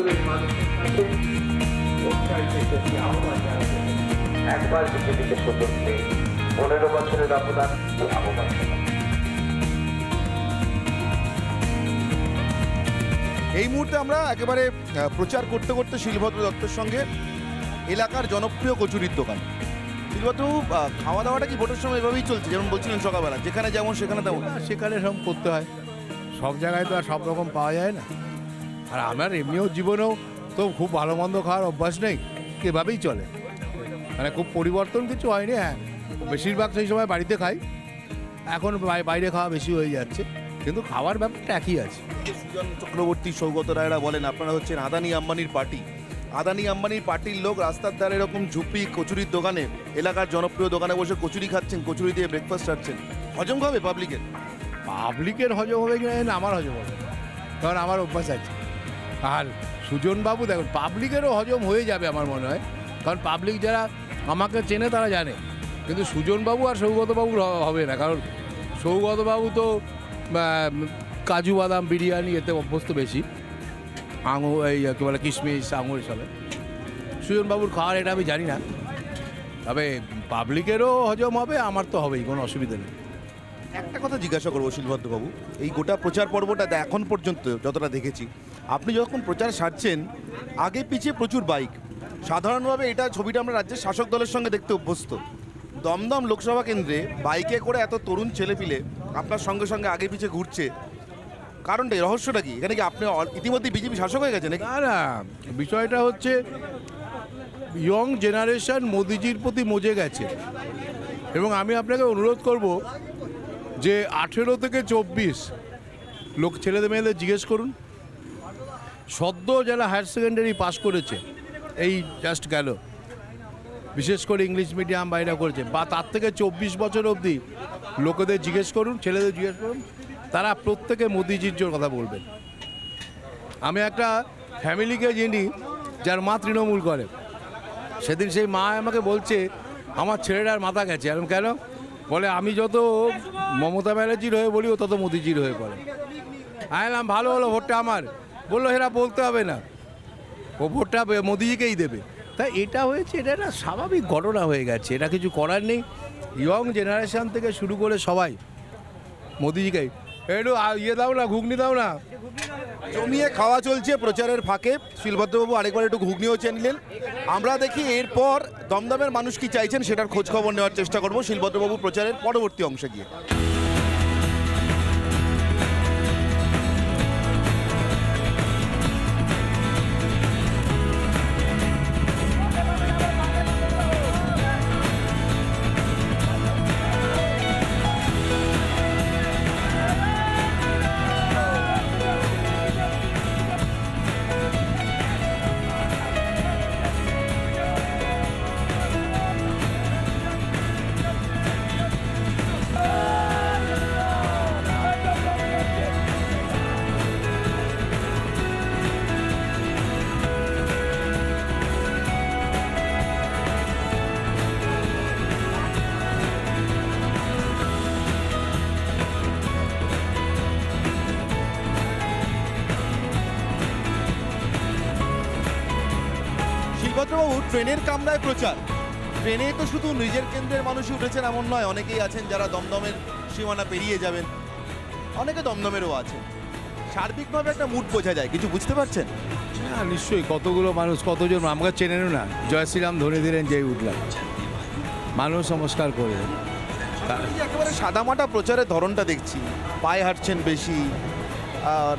অঞ্চলের মানুষের কাছে পঞ্চায়েতের প্রতি আহ্বান জানাচ্ছেন একবার বিজেপিকে সতর্কে 15 বছরের অবদান আহ্বান জানাচ্ছেন। এই মুহূর্তে আমরা একেবারে প্রচার করতে করতে শিলভদ্র দত্তের সঙ্গে এলাকার জনপ্রিয় কচুরির দোকান। শিলভদ্র, খাওয়া দাওয়াটা কি ভোটের সময় এভাবেই চলছে, যেমন বলছিলেন সকালবেলা যেখানে যেমন সেখানে তেমন? সেখানে সব করতে হয়, সব জায়গায় তো আর সব রকম পাওয়া যায় না। আর আমার এমনিও জীবনেও তো খুব ভালো মন্দ খাওয়ার অভ্যাস নেই, এভাবেই চলে, মানে খুব পরিবর্তন কিছু হয়নি। হ্যাঁ, বেশিরভাগ সেই সময় বাড়িতে খাই, এখন বাইরে খাওয়া বেশি হয়ে যাচ্ছে, কিন্তু খাওয়ার ব্যাপারটা একই আছে। সুজন চক্রবর্তী, সৌগত রায়রা বলেন আপনারা হচ্ছেন আদানি আম্বানির পার্টি। আদানি আম্বানির পার্টির লোক রাস্তার ধারে এরকম ঝুপি কচুরির দোকানে, এলাকার জনপ্রিয় দোকানে বসে কচুরি খাচ্ছেন, কচুরি দিয়ে ব্রেকফাস্ট খাচ্ছেন, হজম হবে পাবলিকের? পাবলিকের হজম হবে কিনা না, আমার হজম হবে, কারণ আমার অভ্যাস আছে। আর সুজনবাবু দেখুন, পাবলিকেরও হজম হয়ে যাবে আমার মনে হয়, কারণ পাবলিক যারা আমাকে চেনে তারা জানে, কিন্তু সুজনবাবু আর সৌগতবাবুর হবে না, কারণ সৌগতবাবু তো কাজু বাদাম বিরিয়ানি এতে অভ্যস্ত বেশি, আঙুর এই কী বলে কিশমিশ আঙুর সবে। সুজনবাবুর খাওয়ার এটা আমি জানি না, তবে পাবলিকেরও হজম হবে, আমার তো হবেই, কোনো অসুবিধা নেই। একটা কথা জিজ্ঞাসা করবো শিলভদ্রবাবু, এই গোটা প্রচার পর্বটা এখন পর্যন্ত যতটা দেখেছি, আপনি যখন প্রচার সারছেন আগে পিছিয়ে প্রচুর বাইক, সাধারণভাবে এটা ছবিটা আমরা রাজ্যের শাসক দলের সঙ্গে দেখতে অভ্যস্ত। দমদম লোকসভা কেন্দ্রে বাইকে করে এত তরুণ ছেলেপিলে আপনার সঙ্গে সঙ্গে আগে পিছিয়ে ঘুরছে, কারণটা রহস্যটা কি? এখানে কি আপনি ইতিমধ্যে বিজেপি শাসক হয়ে গেছেন? না না, বিষয়টা হচ্ছে ইয়ং জেনারেশন মোদিজির প্রতি মজে গেছে, এবং আমি আপনাকে অনুরোধ করব যে 18 থেকে 24 লোক ছেলেদের মেয়েদের জিজ্ঞেস করুন, সদ্য যারা হায়ার সেকেন্ডারি পাস করেছে এই জাস্ট গেল, বিশেষ করে ইংলিশ মিডিয়াম বাইরে করেছে, বা তার থেকে 24 বছর অবধি লোকেদের জিজ্ঞেস করুন, ছেলেদের জিজ্ঞেস করুন, তারা প্রত্যেকে মোদিজির জোর কথা বলবেন। আমি একটা ফ্যামিলিকে চিনি যার মা তৃণমূল করে, সেদিন সেই মা আমাকে বলছে আমার ছেলেটার মাথা গেছে। এরকম কেন? বলে আমি যত মমতা ব্যানার্জির হয়ে বলি ও তত মোদিজির হয়ে পড়ে। আমি বললাম ভালো হলো, ভোটটা আমার। বললো এরা বলতে হবে না, ও ভোটটা মোদিজিকেই দেবে। তাই এটা হয়েছে, এটা একটা স্বাভাবিক ঘটনা হয়ে গেছে, এটা কিছু করার নেই। ইয়ং জেনারেশন থেকে শুরু করে সবাই মোদিজিকেই। একটু ইয়ে দাও না, ঘুগনি দাও না। জমিয়ে খাওয়া চলছে প্রচারের ফাঁকে। শিলভদ্রবাবু আরেকবার একটু ঘুগনিও চেয়ে নিলেন। আমরা দেখি এরপর দমদমের মানুষ কি চাইছেন সেটার খোঁজ খবর নেওয়ার চেষ্টা করবো শিলভদ্রবাবু প্রচারের পরবর্তী অংশে গিয়ে। শিলভদ্রবাবু, ট্রেনের কামরায় প্রচার। ট্রেনে তো শুধু নিজের কেন্দ্রের মানুষই উঠেছেন এমন নয়, অনেকেই আছেন যারা দমদমের সীমানা পেরিয়ে যাবেন, অনেকে দমদমেরও আছেন। সার্বিকভাবে একটা মুড বোঝা যায়, কিছু বুঝতে পারছেন? হ্যাঁ নিশ্চয়ই, কতগুলো মানুষ, কতজন আমাকে চেনেনও না, জয় শ্রীরাম ধরে দিলেন যেই উঠলাম, মানুষ নমস্কার করে। একেবারে সাদামাটা প্রচারের ধরনটা দেখছি, পায়ে হাঁটছেন বেশি,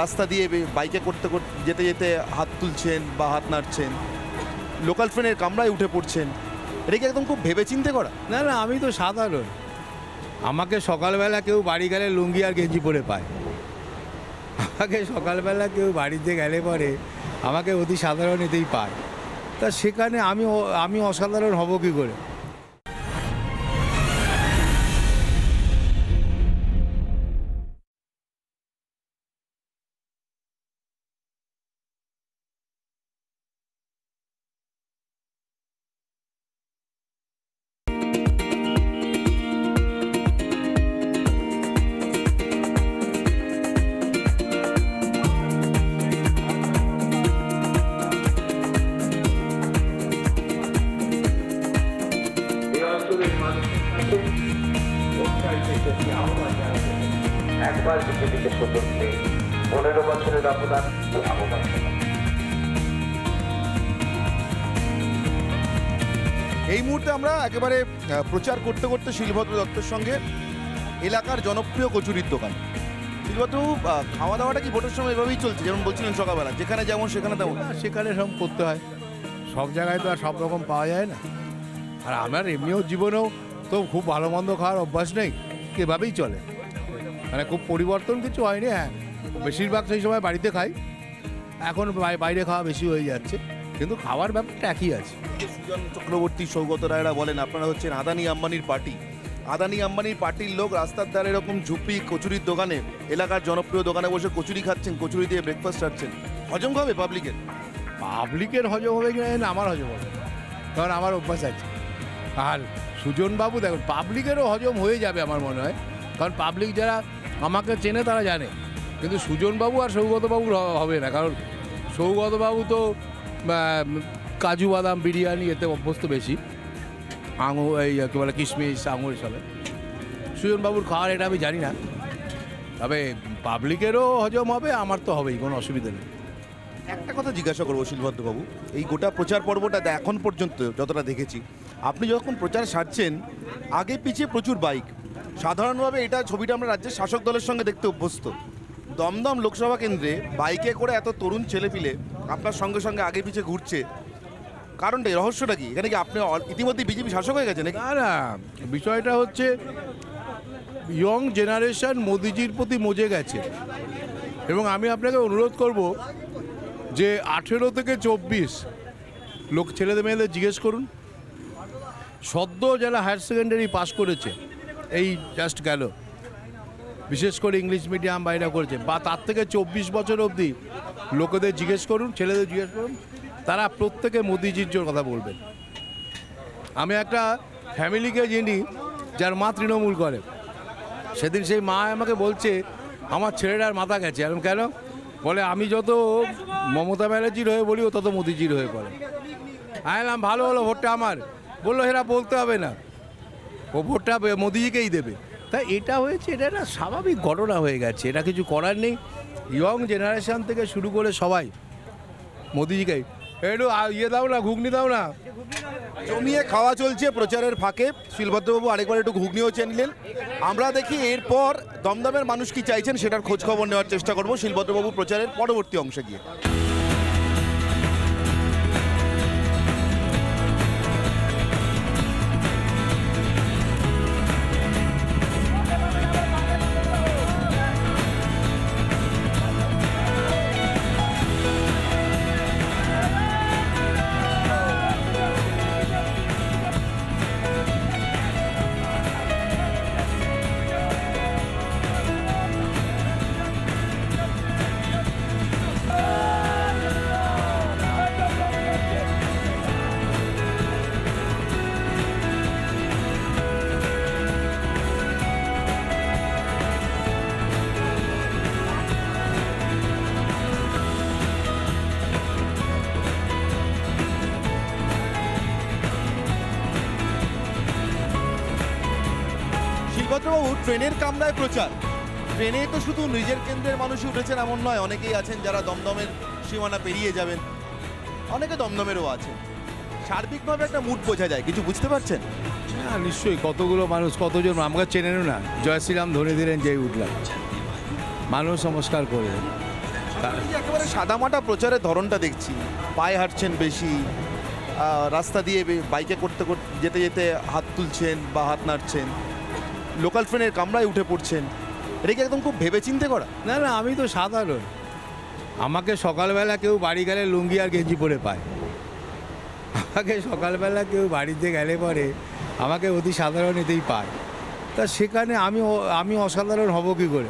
রাস্তা দিয়ে বাইকে করতে করতে যেতে যেতে হাত তুলছেন বা হাত নাড়ছেন, লোকাল ট্রেনের কামরায় উঠে পড়ছেন, এটা কি একদম খুব ভেবেচিন্তে করা? না না, আমি তো সাধারণ, আমাকে সকালবেলা কেউ বাড়ি গেলে লুঙ্গি আর গেঞ্জি পরে পায়, আমাকে সকালবেলা কেউ বাড়িতে গেলে পরে আমাকে অতি সাধারণ এতেই পায়, তা সেখানে আমি অসাধারণ হব কী করে? একবার বিজেপিকে সুযোগ দিন। 15 বছরের অবদান আহ্বান। এই মুহূর্তে আমরা একেবারে প্রচার করতে করতে শিলভদ্র দত্তের সঙ্গে এলাকার জনপ্রিয় কচুরির দোকান। শিলভদ্রবাবু, খাওয়া দাওয়াটা কি ভোটের সময় এভাবেই চলছে, যেমন বলছিলেন সকালবেলা যেখানে যেমন সেখানে তেমন? সেখানে সব করতে হয়, সব জায়গায় তো আর সব রকম পাওয়া যায় না। আর আমার এমনিও জীবনেও তো খুব ভালো মন্দ খাওয়ার অভ্যাস নেই, এভাবেই চলে, মানে খুব পরিবর্তন কিছু হয়নি। হ্যাঁ, বেশিরভাগ সেই সময় বাড়িতে খাই, এখন বাইরে খাওয়া বেশি হয়ে যাচ্ছে, কিন্তু খাওয়ার ব্যাপারটা একই আছে। সুজন চক্রবর্তী, সৌগত রায়রা বলেন আপনারা হচ্ছেন আদানি আম্বানির পার্টি। আদানি আম্বানির পার্টির লোক রাস্তার ধারে এরকম ঝুপি কচুরির দোকানে, এলাকার জনপ্রিয় দোকানে বসে কচুরি খাচ্ছেন, কচুরি দিয়ে ব্রেকফাস্ট খাচ্ছেন, হজম হবে পাবলিকের? পাবলিকের হজম হবে কিনা না, আমার হজম হবে, কারণ আমার অভ্যাস আছে। আর সুজনবাবু দেখুন, পাবলিকেরও হজম হয়ে যাবে আমার মনে হয়, কারণ পাবলিক যারা আমাকে চেনে তারা জানে, কিন্তু সুজনবাবু আর সৌগতবাবুর হবে না, কারণ সৌগতবাবু তো কাজু বাদাম বিরিয়ানি এতে অভ্যস্ত বেশি, আঙুর এই কী বলে কিশমিশ আঙুর সবে। সুজনবাবুর খাওয়ার এটা আমি জানি না, তবে পাবলিকেরও হজম হবে, আমার তো হবেই, কোনো অসুবিধা নেই। একটা কথা জিজ্ঞাসা করবো শিলভদ্রবাবু, এই গোটা প্রচার পর্বটা এখন পর্যন্ত যতটা দেখেছি, আপনি যখন প্রচার সারছেন আগে পিছিয়ে প্রচুর বাইক। সাধারণভাবে এটা ছবিটা আমরা রাজ্যের শাসক দলের সঙ্গে দেখতে অভ্যস্ত। দমদম লোকসভা কেন্দ্রে বাইকে করে এত তরুণ ছেলেপিলে আপনার সঙ্গে সঙ্গে আগে পিছিয়ে ঘুরছে, কারণটা রহস্যটা কি? এখানে কি আপনি ইতিমধ্যে বিজেপি শাসক হয়ে গেছেন নাকি? না না, বিষয়টা হচ্ছে ইয়ং জেনারেশন মোদিজির প্রতি মজে গেছে, এবং আমি আপনাকে অনুরোধ করব যে 18 থেকে 24 লোক ছেলেদের মেয়েদের জিজ্ঞেস করুন, সদ্য যারা হায়ার সেকেন্ডারি পাস করেছে এই জাস্ট গেল, বিশেষ করে ইংলিশ মিডিয়াম বাইরে করেছে, বা তার থেকে 24 বছর অবধি লোকেদের জিজ্ঞেস করুন, ছেলেদের জিজ্ঞেস করুন, তারা প্রত্যেকে মোদিজির জন্য কথা বলবেন। আমি একটা ফ্যামিলিকে চিনি যার মা তৃণমূল করে, সেদিন সেই মা আমাকে বলছে আমার ছেলেটার মাথা গেছে। এরকম কেন? বলে আমি যত মমতা ব্যানার্জির হয়ে বলি ও তত মোদিজির হয়ে পড়ে। আমি বললাম ভালো হলো, ভোটটা আমার। বললো এরা বলতে হবে না, ও ভোটটা মোদিজিকেই দেবে। তাই এটা হয়েছে, এটা একটা স্বাভাবিক ঘটনা হয়ে গেছে, এটা কিছু করার নেই। ইয়ং জেনারেশন থেকে শুরু করে সবাই মোদিজিকেই। একটু ইয়ে দাও না, ঘুগনি দাও না। জমিয়ে খাওয়া চলছে প্রচারের ফাঁকে। শিলভদ্রবাবু আরেকবার একটু ঘুগনিও চেয়ে নিলেন। আমরা দেখি এরপর দমদমের মানুষ কি চাইছেন সেটার খোঁজ খবর নেওয়ার চেষ্টা করব শিলভদ্রবাবু প্রচারের পরবর্তী অংশে গিয়ে। শিলভদ্রবাবু, ট্রেনের কামরায় প্রচার। ট্রেনে তো শুধু নিজের কেন্দ্রের মানুষই উঠেছেন এমন নয়, অনেকেই আছেন যারা দমদমের সীমানা পেরিয়ে যাবেন, অনেকে দমদমেরও আছেন। সার্বিকভাবে একটা মুড বোঝা যায়, কিছু বুঝতে পারছেন? হ্যাঁ নিশ্চয়ই, কতগুলো মানুষ, কতজন আমাকে চেনেনও না, জয় শ্রীরাম ধরে দিলেন যেই উঠলাম, মানুষ নমস্কার করে। একেবারে সাদামাটা প্রচারের ধরনটা দেখছি, পায়ে হাঁটছেন বেশি, রাস্তা দিয়ে বাইকে করতে করতে যেতে যেতে হাত তুলছেন বা হাত নাড়ছেন, লোকাল ট্রেনের কামরায় উঠে পড়ছেন, এটা কি একদম খুব ভেবেচিন্তে করা? না না, আমি তো সাধারণ, আমাকে সকালবেলা কেউ বাড়ি গেলে লুঙ্গি আর গেঞ্জি পরে পায়, আমাকে সকালবেলা কেউ বাড়িতে গেলে পরে আমাকে অতি সাধারণ এতেই পায়, তা সেখানে আমি অসাধারণ হব কী করে?